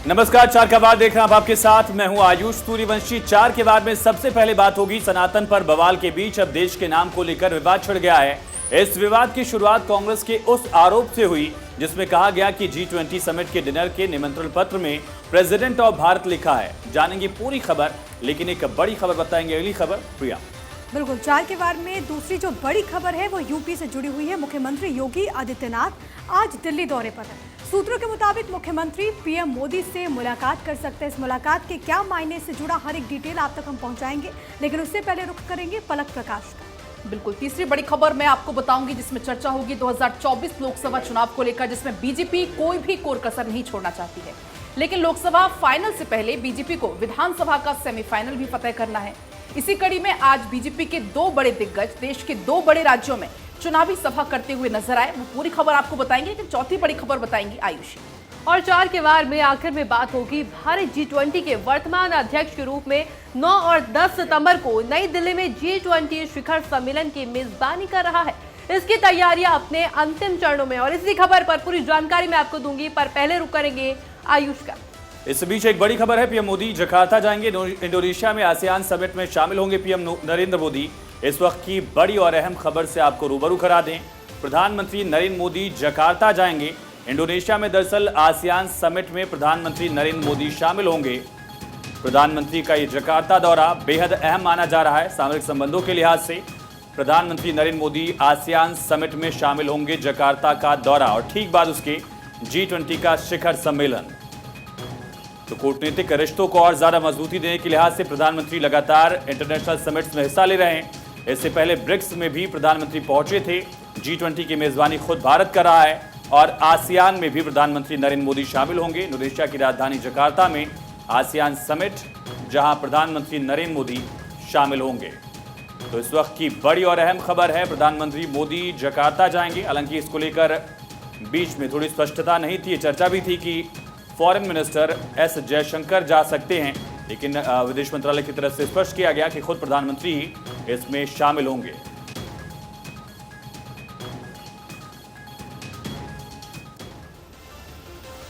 नमस्कार, चार के बाद देख रहे हैं आप आपके साथ मैं हूं आयुष सूर्यवंशी। चार के बाद में सबसे पहले बात होगी सनातन पर बवाल के बीच अब देश के नाम को लेकर विवाद छिड़ गया है। इस विवाद की शुरुआत कांग्रेस के उस आरोप से हुई जिसमें कहा गया कि G20 समिट के डिनर के निमंत्रण पत्र में प्रेसिडेंट ऑफ भारत लिखा है। जानेंगे पूरी खबर, लेकिन एक बड़ी खबर बताएंगे। अगली खबर प्रिया। बिल्कुल, चार के बार में दूसरी जो बड़ी खबर है वो यूपी से जुड़ी हुई है। मुख्यमंत्री योगी आदित्यनाथ आज दिल्ली दौरे पर है। सूत्रों के मुताबिक मुख्यमंत्री पीएम मोदी से मुलाकात कर सकते हैं। इस मुलाकात के क्या मायने से जुड़ा हर एक डिटेल आप तक हम पहुंचाएंगे, लेकिन उससे पहले रुख करेंगे पलक प्रकाश का। बिल्कुल, तीसरी बड़ी खबर मैं आपको बताऊंगी जिसमें चर्चा होगी 2024 लोकसभा चुनाव को लेकर, जिसमें बीजेपी कोई भी कोर कसर नहीं छोड़ना चाहती है। लेकिन लोकसभा फाइनल से पहले बीजेपी को विधानसभा का सेमीफाइनल भी फतह करना है। इसी कड़ी में आज बीजेपी के दो बड़े दिग्गज देश के दो बड़े राज्यों में चुनावी सभा करते हुए नजर आए। वो पूरी खबर आपको बताएंगे, लेकिन चौथी बड़ी खबर बताएंगी आयुषी। और चार के वार में आखिर में बात होगी भारत G20 के वर्तमान अध्यक्ष के रूप में 9 और 10 सितंबर को नई दिल्ली में G20 शिखर सम्मेलन की मेजबानी कर रहा है। इसकी तैयारियां अपने अंतिम चरणों में, और इसी खबर पर पूरी जानकारी मैं आपको दूंगी, पर पहले रुक करेंगे आयुष का। इस बीच एक बड़ी खबर है, पीएम मोदी जकार्ता जाएंगे। इंडोनेशिया में आसियान समिट में शामिल होंगे पीएम नरेंद्र मोदी। इस वक्त की बड़ी और अहम खबर से आपको रूबरू करा दें। प्रधानमंत्री नरेंद्र मोदी जकार्ता जाएंगे। इंडोनेशिया में दरअसल आसियान समिट में प्रधानमंत्री नरेंद्र मोदी शामिल होंगे। प्रधानमंत्री का ये जकार्ता दौरा बेहद अहम माना जा रहा है। सामरिक संबंधों के लिहाज से प्रधानमंत्री नरेंद्र मोदी आसियान समिट में शामिल होंगे। जकार्ता का दौरा और ठीक बाद उसके G20 का शिखर सम्मेलन। तो कूटनीतिक रिश्तों को और ज्यादा मजबूती देने के लिहाज से प्रधानमंत्री लगातार इंटरनेशनल समिट्स में हिस्सा ले रहे हैं। इससे पहले ब्रिक्स में भी प्रधानमंत्री पहुंचे थे। G20 की मेजबानी खुद भारत कर रहा है और आसियान में भी प्रधानमंत्री नरेंद्र मोदी शामिल होंगे। इंडोनेशिया की राजधानी जकार्ता में आसियान समिट, जहां प्रधानमंत्री नरेंद्र मोदी शामिल होंगे। तो इस वक्त की बड़ी और अहम खबर है, प्रधानमंत्री मोदी जकार्ता जाएंगे। हालांकि इसको लेकर बीच में थोड़ी स्पष्टता नहीं थी। चर्चा भी थी कि फॉरेन मिनिस्टर एस जयशंकर जा सकते हैं, लेकिन विदेश मंत्रालय की तरफ से स्पष्ट किया गया कि खुद प्रधानमंत्री ही इसमें शामिल होंगे।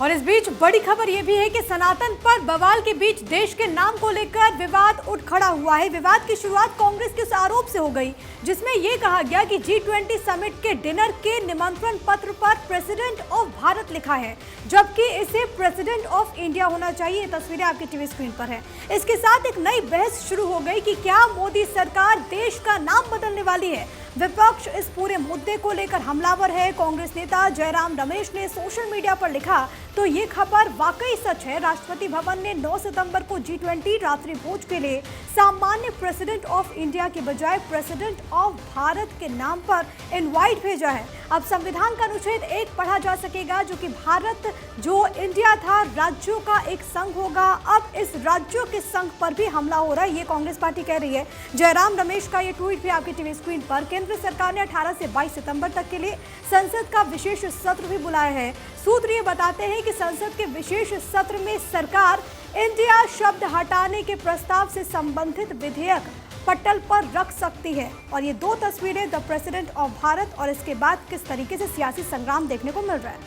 और इस बीच बड़ी खबर यह भी है कि सनातन पर बवाल के बीच देश के नाम को लेकर विवाद उठ खड़ा हुआ है। विवाद की शुरुआत कांग्रेस के उस आरोप से हो गई जिसमें यह कहा गया कि G20 समिट के डिनर के निमंत्रण पत्र पर प्रेसिडेंट ऑफ भारत लिखा है, जबकि इसे प्रेसिडेंट ऑफ इंडिया होना चाहिए। तस्वीरें आपकी टीवी स्क्रीन पर है। इसके साथ एक नई बहस शुरू हो गई कि क्या मोदी सरकार देश का नाम बदलने वाली है। विपक्ष इस पूरे मुद्दे को लेकर हमलावर है। कांग्रेस नेता जयराम रमेश ने सोशल मीडिया पर लिखा तो ये खबर वाकई सच है। राष्ट्रपति भवन ने 9 सितंबर को G20 रात्रि भोज के लिए सामान्य प्रेसिडेंट ऑफ इंडिया के बजाय प्रेसिडेंट ऑफ भारत के नाम पर इनवाइट भेजा है। अब संविधान का अनुच्छेद 1 पढ़ा जा सकेगा, जो कि भारत जो इंडिया था राज्यों का एक संघ होगा। अब इस राज्यों के संघ पर भी हमला हो रहा है, ये कांग्रेस पार्टी कह रही है। जयराम रमेश का ये ट्वीट भी आपकी टीवी स्क्रीन पर। केंद्र सरकार ने 18 से 22 सितंबर तक के लिए संसद का विशेष सत्र भी बुलाया है। सूत्र ये बताते हैं कि संसद के विशेष सत्र में सरकार इंडिया शब्द हटाने के प्रस्ताव से संबंधित विधेयक पटल पर रख सकती है। और ये दो तस्वीरें द प्रेसिडेंट ऑफ भारत और इसके बाद किस तरीके से सियासी संग्राम देखने को मिल रहा है।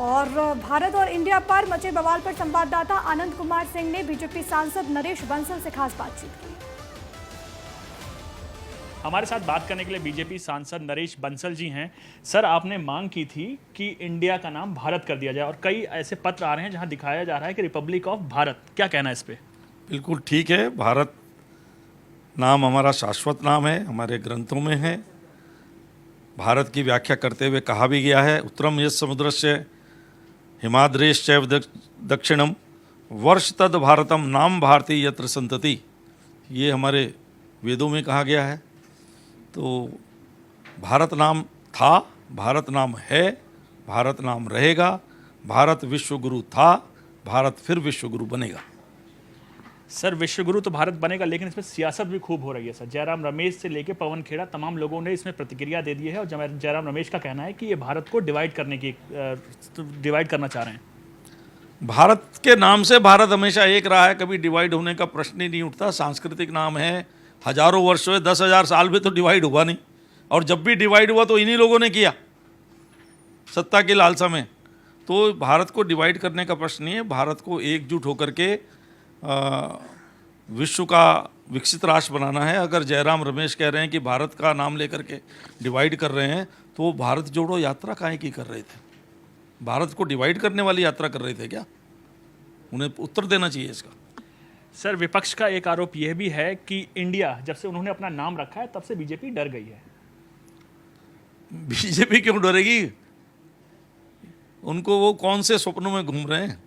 और भारत और इंडिया पर मचे बवाल पर संवाददाता आनंद कुमार सिंह ने बीजेपी सांसद नरेश बंसल से खास बातचीत की। हमारे साथ बात करने के लिए बीजेपी सांसद नरेश बंसल जी हैं। सर, आपने मांग की थी कि इंडिया का नाम भारत कर दिया जाए, और कई ऐसे पत्र आ रहे हैं जहां दिखाया जा रहा है कि रिपब्लिक ऑफ भारत, क्या कहना है इस पे? बिल्कुल ठीक है। भारत नाम हमारा शाश्वत नाम है, हमारे ग्रंथों में है। भारत की व्याख्या करते हुए कहा भी गया है, उत्तरम यस् समुद्रस्य हिमाद्रेश्चैव दक्षिणम वर्ष तद भारतम नाम भारती यत्र संतति। ये हमारे वेदों में कहा गया है। तो भारत नाम था, भारत नाम है, भारत नाम रहेगा। भारत विश्वगुरु था, भारत फिर विश्वगुरु बनेगा। सर, विश्वगुरु तो भारत बनेगा, लेकिन इसमें सियासत भी खूब हो रही है। सर, जयराम रमेश से लेके पवन खेड़ा तमाम लोगों ने इसमें प्रतिक्रिया दे दी है, और जयराम रमेश का कहना है कि ये भारत को डिवाइड करना चाह रहे हैं। भारत के नाम से भारत हमेशा एक रहा है, कभी डिवाइड होने का प्रश्न ही नहीं उठता। सांस्कृतिक नाम है, हजारों वर्ष हुए, 10,000 साल में तो डिवाइड हुआ नहीं, और जब भी डिवाइड हुआ तो इन्हीं लोगों ने किया सत्ता की लालसा में। तो भारत को डिवाइड करने का प्रश्न नहीं है, भारत को एकजुट होकर के विश्व का विकसित राष्ट्र बनाना है। अगर जयराम रमेश कह रहे हैं कि भारत का नाम लेकर के डिवाइड कर रहे हैं, तो वो भारत जोड़ो यात्रा काहे की कर रहे थे? भारत को डिवाइड करने वाली यात्रा कर रहे थे क्या? उन्हें उत्तर देना चाहिए इसका। सर, विपक्ष का एक आरोप यह भी है कि इंडिया, जब से उन्होंने अपना नाम रखा है तब से बीजेपी डर गई है। बीजेपी क्यों डरेगी? उनको वो कौन से स्वप्नों में घूम रहे हैं?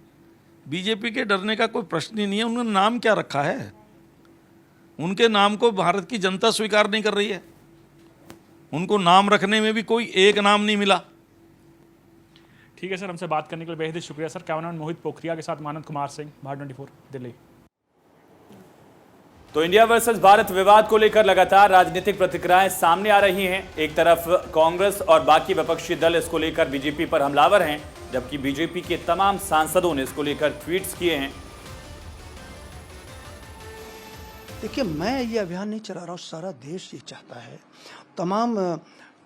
बीजेपी के डरने का कोई प्रश्न ही नहीं है। उन्होंने नाम क्या रखा है? उनके नाम को भारत की जनता स्वीकार नहीं कर रही है। उनको नाम रखने में भी कोई एक नाम नहीं मिला। ठीक है सर, हमसे बात करने के लिए बेहद ही शुक्रिया सर। कैमरामैन मोहित पोखरिया के साथ मानंद कुमार सिंह, भारत 24 दिल्ली। तो इंडिया वर्सेस भारत विवाद को लेकर लगातार राजनीतिक प्रतिक्रियाएं सामने आ रही हैं। एक तरफ कांग्रेस और बाकी विपक्षी दल इसको लेकर बीजेपी पर हमलावर हैं, जबकि बीजेपी के तमाम सांसदों ने इसको लेकर ट्वीट्स किए हैं। देखिए, मैं ये अभियान नहीं चला रहा हूँ, सारा देश ये चाहता है। तमाम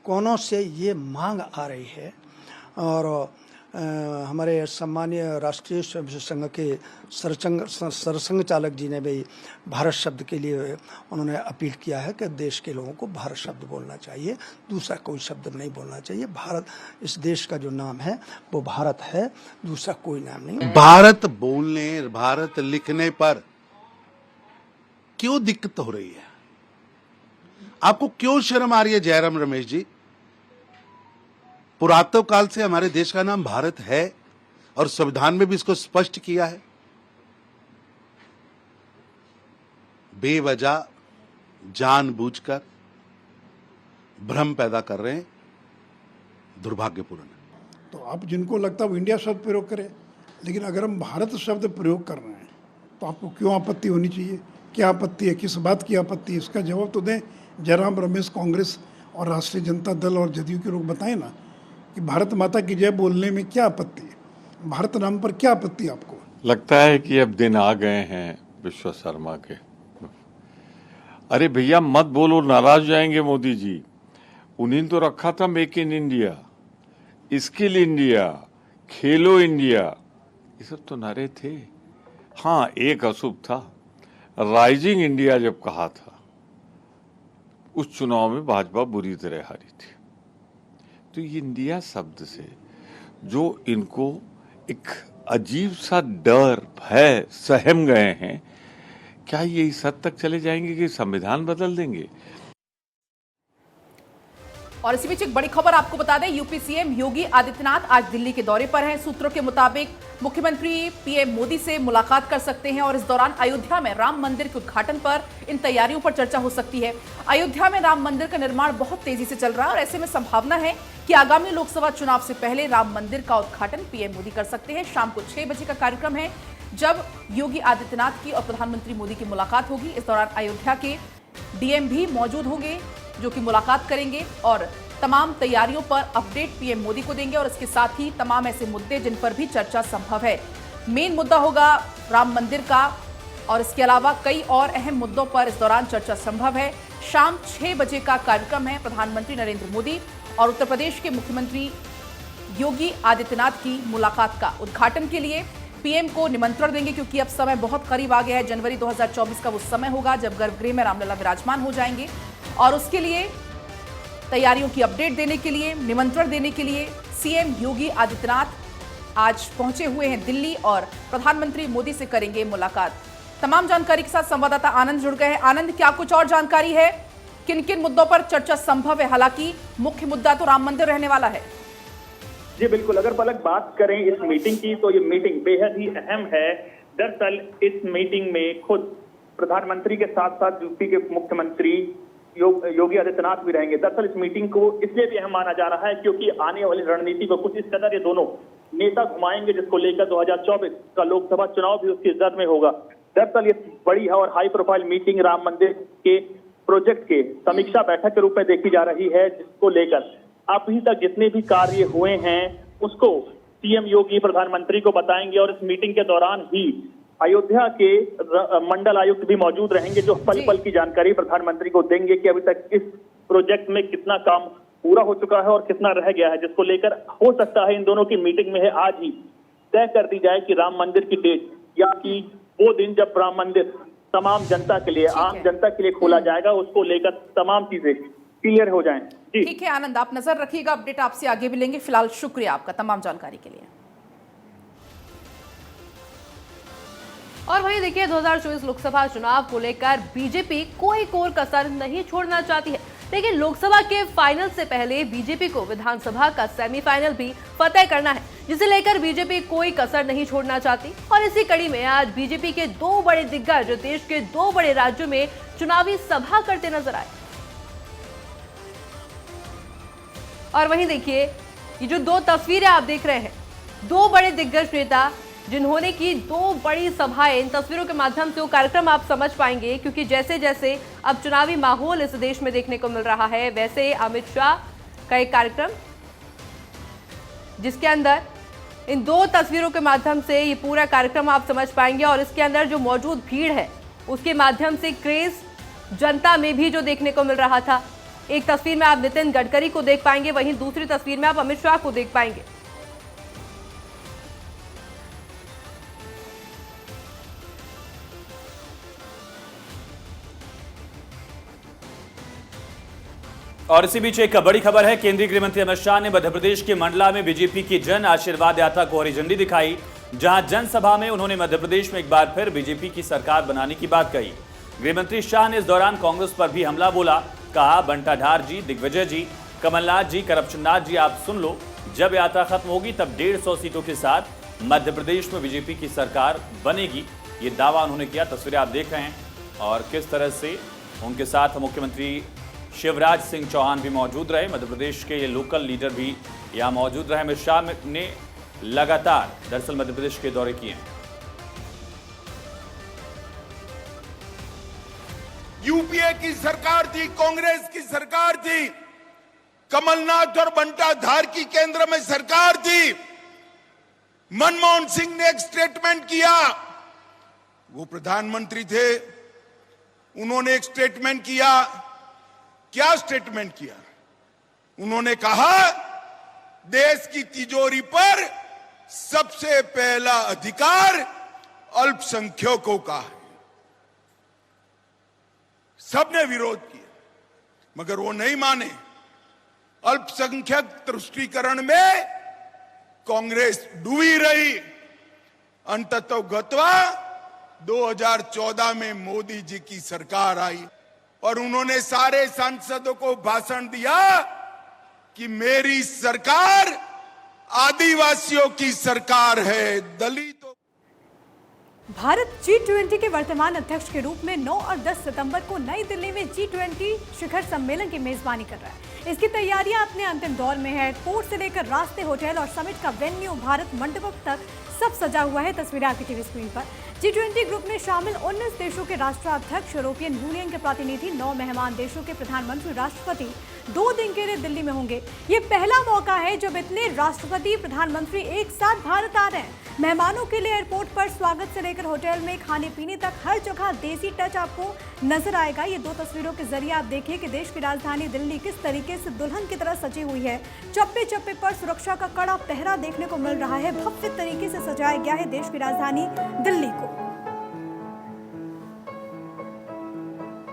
कोनों से ये मांग आ रही है और हमारे सम्मानीय राष्ट्रीय स्वयंसेवक संघ के सरसंघ चालक जी ने भी भारत शब्द के लिए उन्होंने अपील किया है कि देश के लोगों को भारत शब्द बोलना चाहिए, दूसरा कोई शब्द नहीं बोलना चाहिए। भारत, इस देश का जो नाम है वो भारत है, दूसरा कोई नाम नहीं। भारत बोलने, भारत लिखने पर क्यों दिक्कत हो रही है? आपको क्यों शर्म आ रही है जयराम रमेश जी? पुरातन काल से हमारे देश का नाम भारत है और संविधान में भी इसको स्पष्ट किया है। बेवजह जानबूझकर भ्रम पैदा कर रहे हैं, दुर्भाग्यपूर्ण है। तो आप जिनको लगता है वो इंडिया शब्द प्रयोग करें, लेकिन अगर हम भारत शब्द प्रयोग कर रहे हैं तो आपको क्यों आपत्ति होनी चाहिए? क्या आपत्ति है? किस बात की आपत्ति है? इसका जवाब तो दें। जयराम रमेश, कांग्रेस और राष्ट्रीय जनता दल और जदयू के लोग बताएं ना कि भारत माता की जय बोलने में क्या आपत्ति है? भारत नाम पर क्या आपत्ति आपको? लगता है कि अब दिन आ गए हैं विश्व शर्मा के। अरे भैया मत बोलो, नाराज हो जाएंगे मोदी जी। उन्हें तो रखा था make in India, skill India, Khelo India, ये सब तो नारे थे। हाँ, एक अशुभ था, राइजिंग इंडिया जब कहा था उस चुनाव में भाजपा बुरी तरह हारी थी। तो ये इंडिया शब्द से जो इनको एक अजीब सा डर, भय सहम गए हैं, क्या ये इस हद तक चले जाएंगे कि संविधान बदल देंगे? और इसी बीच एक बड़ी खबर आपको बता दें, यूपी सीएम योगी आदित्यनाथ आज दिल्ली के दौरे पर हैं। सूत्रों के मुताबिक मुख्यमंत्री पीएम मोदी से मुलाकात कर सकते हैं और इस दौरान अयोध्या में राम मंदिर के उद्घाटन पर इन तैयारियों पर चर्चा हो सकती है। अयोध्या में राम मंदिर का निर्माण बहुत तेजी से चल रहा है और ऐसे में संभावना है कि आगामी लोकसभा चुनाव से पहले राम मंदिर का उद्घाटन पीएम मोदी कर सकते हैं। शाम को 6 बजे का कार्यक्रम है जब योगी आदित्यनाथ की और प्रधानमंत्री मोदी की मुलाकात होगी। इस दौरान अयोध्या के डीएम भी मौजूद होंगे जो कि मुलाकात करेंगे और तमाम तैयारियों पर अपडेट पीएम मोदी को देंगे और इसके साथ ही तमाम ऐसे मुद्दे जिन पर भी चर्चा संभव है। मेन मुद्दा होगा राम मंदिर का और इसके अलावा कई और अहम मुद्दों पर इस दौरान चर्चा संभव है। शाम 6 बजे का कार्यक्रम है। प्रधानमंत्री नरेंद्र मोदी और उत्तर प्रदेश के मुख्यमंत्री योगी आदित्यनाथ की मुलाकात का उद्घाटन के लिए पीएम को निमंत्रण देंगे, क्योंकि अब समय बहुत करीब आ गया है। जनवरी 2024 का वो समय होगा जब गर्भगृह में रामलला विराजमान हो जाएंगे और उसके लिए तैयारियों की अपडेट देने के लिए, निमंत्रण देने के लिए सीएम योगी आदित्यनाथ आज पहुंचे हुए हैं दिल्ली और प्रधानमंत्री मोदी से करेंगे मुलाकात। तमाम जानकारी के साथ संवाददाता आनंद जुड़ गए हैं। आनंद, क्या कुछ और जानकारी है? किन किन मुद्दों पर चर्चा संभव है? हालांकि मुख्य मुद्दा तो राम मंदिर रहने वाला है। जी बिल्कुल, अगर पलक बात करें इस मीटिंग की तो ये मीटिंग बेहद ही अहम है। दरअसल इस मीटिंग में खुद प्रधानमंत्री के साथ साथ यूपी के मुख्यमंत्री योगी आदित्यनाथ भी रहेंगे। दरअसल इस मीटिंग को इसलिए भी अहम माना जा रहा है क्योंकि आने वाली रणनीति को कुछ इस कदर ये दोनों नेता घुमाएंगे जिसको लेकर 2024 का लोकसभा चुनाव भी उसकी जद में होगा। दरअसल ये बड़ी और हाई प्रोफाइल मीटिंग राम मंदिर के प्रोजेक्ट के समीक्षा बैठक के रूप में देखी जा रही है, जिसको लेकर अभी तक जितने भी कार्य हुए हैं उसको सीएम योगी प्रधानमंत्री को बताएंगे और इस मीटिंग के दौरान ही अयोध्या के मंडल आयुक्त भी मौजूद रहेंगे जो पल पल की जानकारी प्रधानमंत्री को देंगे कि अभी तक इस प्रोजेक्ट में कितना काम पूरा हो चुका है और कितना रह गया है, जिसको लेकर हो सकता है इन दोनों की मीटिंग में है आज ही तय कर दी जाए कि राम मंदिर की डेट या कि वो दिन जब राम मंदिर तमाम जनता के लिए, आम जनता के लिए खोला जाएगा, उसको लेकर तमाम चीजें क्लियर हो जाएं। जी ठीक है आनंद, आप नजर रखिएगा, अपडेट आपसे आगे भी लेंगे। फिलहाल शुक्रिया आपका तमाम जानकारी के लिए। और वहीं देखिए 2024 लोकसभा चुनाव को लेकर बीजेपी कोई कोर कसर नहीं छोड़ना चाहती है, लेकिन लोकसभा के फाइनल से पहले बीजेपी को विधानसभा का सेमीफाइनल भी फतेह करना है, जिसे लेकर बीजेपी कोई कसर नहीं छोड़ना चाहती। और इसी कड़ी में आज बीजेपी के दो बड़े दिग्गज देश के दो बड़े राज्यों में चुनावी सभा करते नजर आए। और वहीं देखिए ये जो दो तस्वीरें आप देख रहे हैं, दो बड़े दिग्गज नेता जिन्होंने की दो बड़ी सभाएं, इन तस्वीरों के माध्यम से वो कार्यक्रम आप समझ पाएंगे, क्योंकि जैसे जैसे अब चुनावी माहौल इस देश में देखने को मिल रहा है, वैसे अमित शाह का एक कार्यक्रम जिसके अंदर इन दो तस्वीरों के माध्यम से ये पूरा कार्यक्रम आप समझ पाएंगे। और इसके अंदर जो मौजूद भीड़ है उसके माध्यम से क्रेज जनता में भी जो देखने को मिल रहा था। एक तस्वीर में आप नितिन गडकरी को देख पाएंगे, वहीं दूसरी तस्वीर में आप अमित शाह को देख पाएंगे। और इसी बीच एक बड़ी खबर है, केंद्रीय गृह मंत्री अमित शाह ने मध्य प्रदेश के मंडला में बीजेपी की जन आशीर्वाद यात्रा को हरी झंडी दिखाई, जहां जनसभा में उन्होंने मध्य प्रदेश में एक बार फिर बीजेपी की सरकार बनाने की बात कही। गृह मंत्री शाह ने इस दौरान कांग्रेस पर भी हमला बोला, कहा बंटाधार जी, दिग्विजय जी, कमलनाथ जी, करप्शननाथ जी, आप सुन लो, जब यात्रा खत्म होगी तब 150 सीटों के साथ मध्य प्रदेश में बीजेपी की सरकार बनेगी, ये दावा उन्होंने किया। तस्वीरें आप देख रहे हैं और किस तरह से उनके साथ मुख्यमंत्री शिवराज सिंह चौहान भी मौजूद रहे, मध्य प्रदेश के ये लोकल लीडर भी यहाँ मौजूद रहे। अमित शाह ने लगातार दरअसल मध्य प्रदेश के दौरे किए हैं। यूपीए की सरकार थी, कांग्रेस की सरकार थी, कमलनाथ और बंटाधार की केंद्र में सरकार थी। मनमोहन सिंह ने एक स्टेटमेंट किया, वो प्रधानमंत्री थे, उन्होंने एक स्टेटमेंट किया। क्या स्टेटमेंट किया? उन्होंने कहा देश की तिजोरी पर सबसे पहला अधिकार अल्पसंख्यकों का है। सबने विरोध किया मगर वो नहीं माने। अल्पसंख्यक तुष्टीकरण में कांग्रेस डूबी रही। अंततः गत्वा 2014 में मोदी जी की सरकार आई और उन्होंने सारे सांसदों को भाषण दिया कि मेरी सरकार आदिवासियों की सरकार है, दलितों। भारत G20 के वर्तमान अध्यक्ष के रूप में 9 और 10 सितंबर को नई दिल्ली में G20 शिखर सम्मेलन की मेजबानी कर रहा है। इसकी तैयारियां अपने अंतिम दौर में है। कोर्ट से लेकर रास्ते, होटल और समिट का वेन्यू, भारत मंडप तक सब सजा हुआ है। तस्वीरें आपकी टीवी स्क्रीन पर। G20 ग्रुप में शामिल 19 देशों के राष्ट्राध्यक्ष, यूरोपियन यूनियन के प्रतिनिधि, 9 मेहमान देशों के प्रधानमंत्री, राष्ट्रपति 2 दिन के लिए दिल्ली में होंगे। ये पहला मौका है जब इतने राष्ट्रपति, प्रधानमंत्री एक साथ भारत आ रहे हैं। मेहमानों के लिए एयरपोर्ट पर स्वागत से लेकर होटल में खाने पीने तक हर जगह देसी टच आपको नजर आएगा। ये 2 तस्वीरों के जरिए आप देखिए कि देश की राजधानी दिल्ली किस तरीके से दुल्हन की तरह सजी हुई है। चप्पे चप्पे पर सुरक्षा का कड़ा पहरा देखने को मिल रहा है। भव्य तरीके से सजाया गया है देश की राजधानी दिल्ली को।